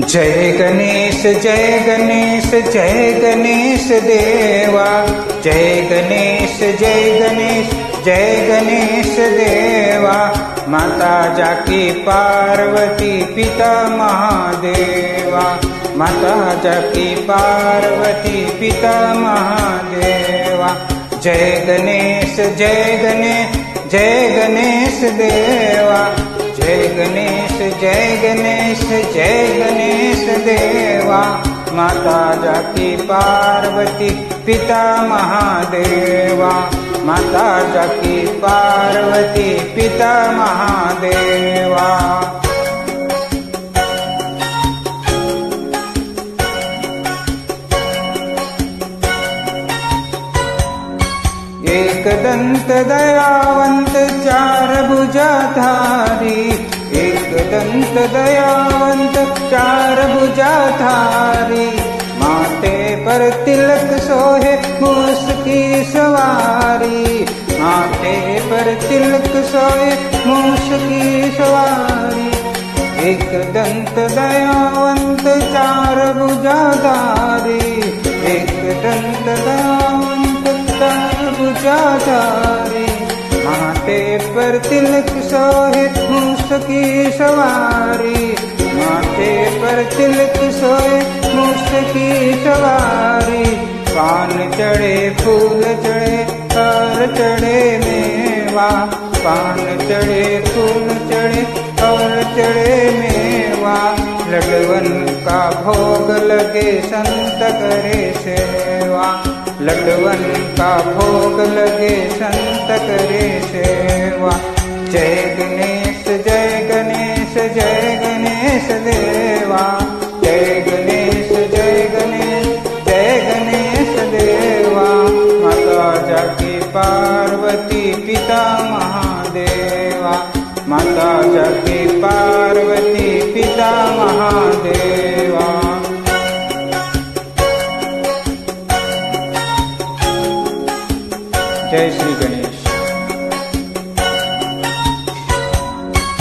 जय गणेश जय गणेश जय गणेश देवा। जय गणेश जय गणेश जय गणेश देवा। माता जाकी पार्वती पिता महादेवा। माता जाकी पार्वती पिता महादेवा। जय गणेश जय गणेश जय गणेश देवा। जय गणेश जय गणेश जय गणेश देवा। माता जाकी पार्वती पिता महादेवा। माता जाकी पार्वती पिता महादेवा। एक दंत दयावंत चार भुजाधारी। एक दंत दयावंत चार भुजाधारी। माथे पर तिलक सोहे मूस की सवारी। माथे पर तिलक सोहे मूस की सवारी। एक दंत दयावंत चार भुजाधारी। एक दंत दयावंत चार भुजाधारी। माथे पर तिलक सोहे मूस की सवारी। माथे पर तिलक सोहे मूस की सवारी। पान चढ़े फूल चढ़े और चढ़े मेवा। पान चढ़े फूल चढ़े और चढ़े मेवा। लड्डवन का भोग लगे संत करे सेवा। लड्डवन का भोग लगे संत करे सेवा। जय गणेश